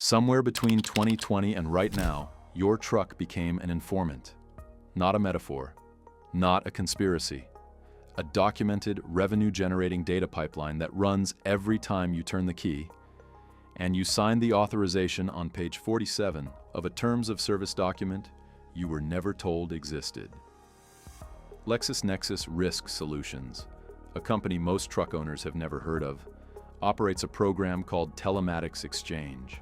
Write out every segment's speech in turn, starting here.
Somewhere between 2020 and right now, your truck became an informant. Not a metaphor, not a conspiracy. A documented, revenue-generating data pipeline that runs every time you turn the key, and you signed the authorization on page 47 of a Terms of Service document you were never told existed. LexisNexis Risk Solutions, a company most truck owners have never heard of, operates a program called Telematics Exchange.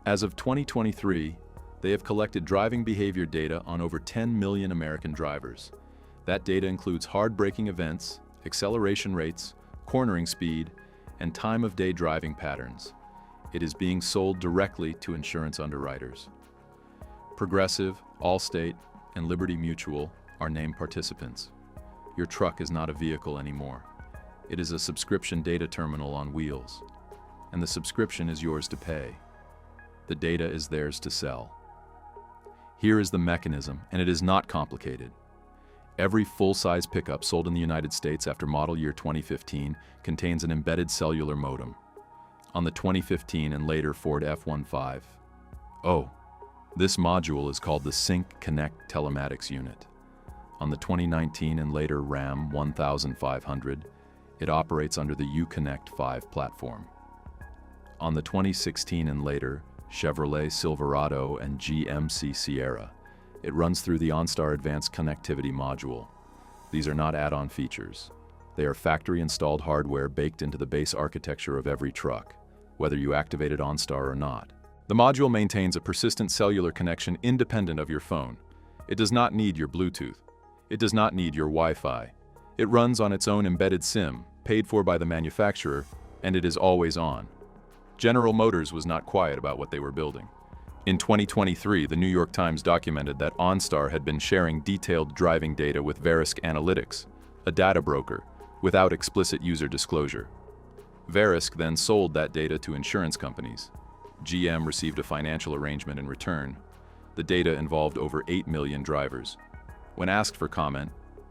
As of 2023, they have collected driving behavior data on over 10 million American drivers. That data includes hard braking events, acceleration rates, cornering speed, and time of day driving patterns. It is being sold directly to insurance underwriters. Progressive, Allstate, and Liberty Mutual are named participants. Your truck is not a vehicle anymore. It is a subscription data terminal on wheels, and the subscription is yours to pay. The data is theirs to sell. Here is the mechanism, and it is not complicated. Every full-size pickup sold in the United States after model year 2015 contains an embedded cellular modem. On the 2015 and later Ford F-15. Oh, this module is called the Sync Connect Telematics Unit. On the 2019 and later Ram 1500, it operates under the Uconnect 5 platform. On the 2016 and later Chevrolet Silverado and GMC Sierra, it runs through the OnStar Advanced Connectivity module. These are not add-on features. They are factory-installed hardware baked into the base architecture of every truck, whether you activated OnStar or not. The module maintains a persistent cellular connection independent of your phone. It does not need your Bluetooth. It does not need your Wi-Fi. It runs on its own embedded SIM, paid for by the manufacturer, and it is always on. General Motors was not quiet about what they were building. In 2023, the New York Times documented that OnStar had been sharing detailed driving data with Verisk Analytics, a data broker, without explicit user disclosure. Verisk then sold that data to insurance companies. GM received a financial arrangement in return. The data involved over 8 million drivers. When asked for comment,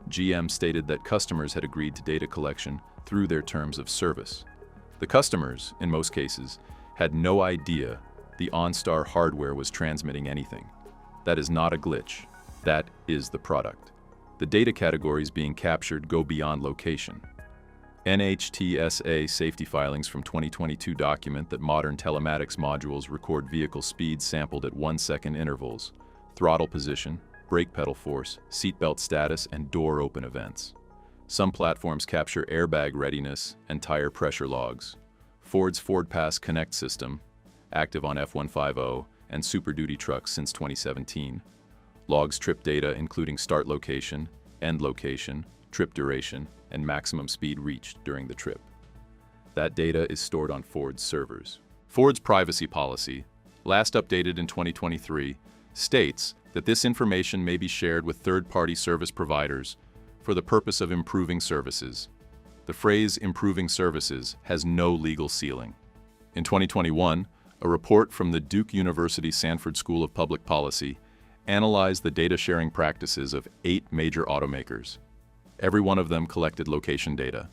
GM stated that customers had agreed to data collection through their terms of service. The customers, in most cases, had no idea the OnStar hardware was transmitting anything. That is not a glitch. That is the product. The data categories being captured go beyond location. NHTSA safety filings from 2022 document that modern telematics modules record vehicle speeds sampled at 1-second intervals, throttle position, brake pedal force, seatbelt status, and door open events. Some platforms capture airbag readiness and tire pressure logs. Ford's FordPass Connect system, active on F-150 and Super Duty trucks since 2017, logs trip data including start location, end location, trip duration, and maximum speed reached during the trip. That data is stored on Ford's servers. Ford's privacy policy, last updated in 2023, states that this information may be shared with third-party service providers for the purpose of improving services. The phrase improving services has no legal ceiling. In 2021, a report from the Duke University Sanford School of Public Policy analyzed the data sharing practices of 8 major automakers. Every one of them collected location data.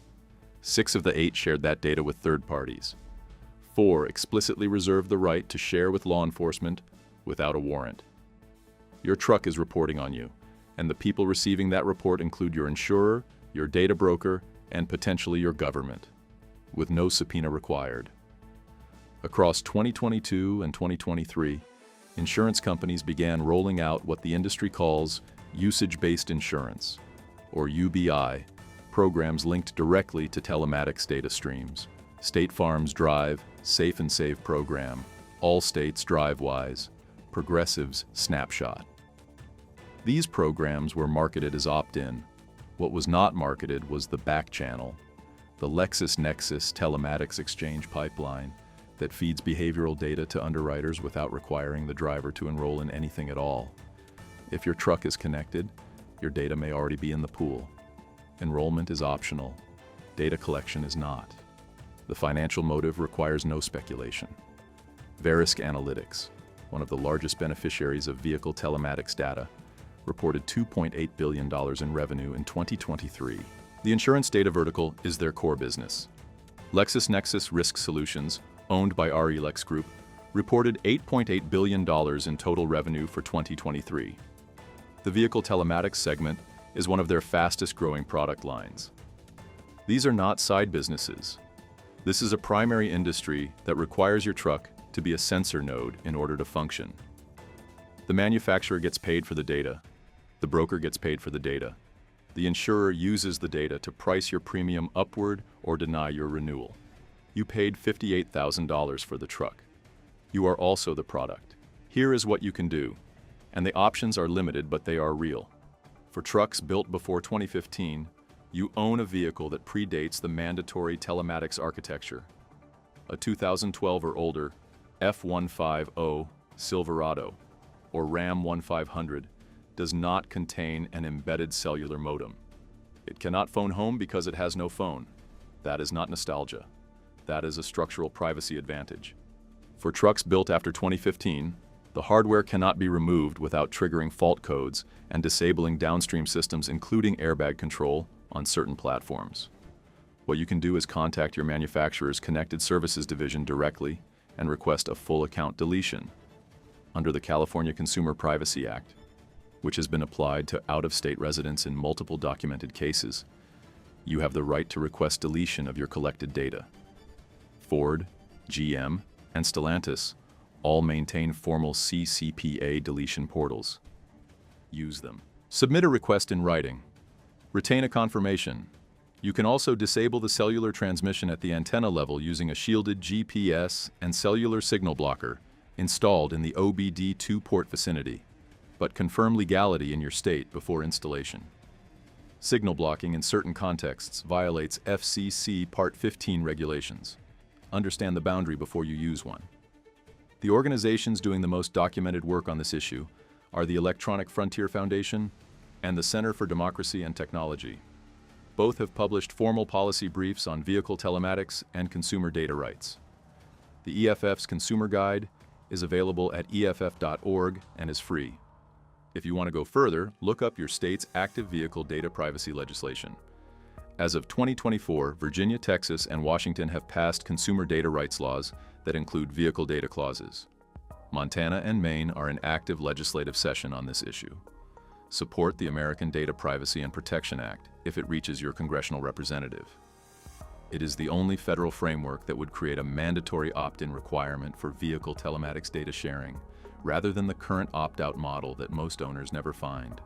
6 of the 8 shared that data with third parties. 4 explicitly reserved the right to share with law enforcement without a warrant. Your truck is reporting on you, and the people receiving that report include your insurer, your data broker, and potentially your government, with no subpoena required. Across 2022 and 2023, insurance companies began rolling out what the industry calls usage-based insurance, or UBI, programs linked directly to telematics data streams. State Farm's Drive, Safe and Save program, Allstate's DriveWise, Progressive's Snapshot. These programs were marketed as opt-in. What was not marketed was the back channel, the LexisNexis Telematics Exchange pipeline that feeds behavioral data to underwriters without requiring the driver to enroll in anything at all. If your truck is connected, your data may already be in the pool. Enrollment is optional. Data collection is not. The financial motive requires no speculation. Verisk Analytics, one of the largest beneficiaries of vehicle telematics data, reported $2.8 billion in revenue in 2023. The insurance data vertical is their core business. LexisNexis Risk Solutions, owned by RELEX Group, reported $8.8 billion in total revenue for 2023. The vehicle telematics segment is one of their fastest-growing product lines. These are not side businesses. This is a primary industry that requires your truck to be a sensor node in order to function. The manufacturer gets paid for the data. The broker gets paid for the data. The insurer uses the data to price your premium upward or deny your renewal. You paid $58,000 for the truck. You are also the product. Here is what you can do. And the options are limited, but they are real. For trucks built before 2015, you own a vehicle that predates the mandatory telematics architecture. A 2012 or older F-150 Silverado or Ram 1500 does not contain an embedded cellular modem. It cannot phone home because it has no phone. That is not nostalgia. That is a structural privacy advantage. For trucks built after 2015, the hardware cannot be removed without triggering fault codes and disabling downstream systems, including airbag control, on certain platforms. What you can do is contact your manufacturer's Connected Services Division directly and request a full account deletion. Under the California Consumer Privacy Act, which has been applied to out-of-state residents in multiple documented cases, you have the right to request deletion of your collected data. Ford, GM, and Stellantis all maintain formal CCPA deletion portals. Use them. Submit a request in writing. Retain a confirmation. You can also disable the cellular transmission at the antenna level using a shielded GPS and cellular signal blocker installed in the OBD2 port vicinity, but confirm legality in your state before installation. Signal blocking in certain contexts violates FCC Part 15 regulations. Understand the boundary before you use one. The organizations doing the most documented work on this issue are the Electronic Frontier Foundation and the Center for Democracy and Technology. Both have published formal policy briefs on vehicle telematics and consumer data rights. The EFF's Consumer Guide is available at EFF.org and is free. If you want to go further, look up your state's active vehicle data privacy legislation. As of 2024, Virginia, Texas, and Washington have passed consumer data rights laws that include vehicle data clauses. Montana and Maine are in active legislative session on this issue. Support the American Data Privacy and Protection Act if it reaches your congressional representative. It is the only federal framework that would create a mandatory opt-in requirement for vehicle telematics data sharing, rather than the current opt-out model that most owners never find.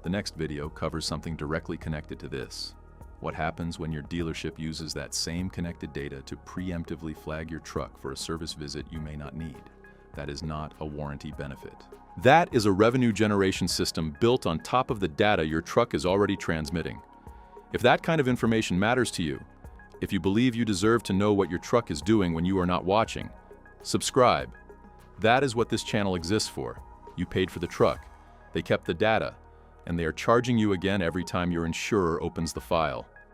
The next video covers something directly connected to this. What happens when your dealership uses that same connected data to preemptively flag your truck for a service visit you may not need? That is not a warranty benefit. That is a revenue generation system built on top of the data your truck is already transmitting. If that kind of information matters to you, if you believe you deserve to know what your truck is doing when you are not watching, subscribe. That is what this channel exists for. You paid for the truck, they kept the data, and they are charging you again every time your insurer opens the file.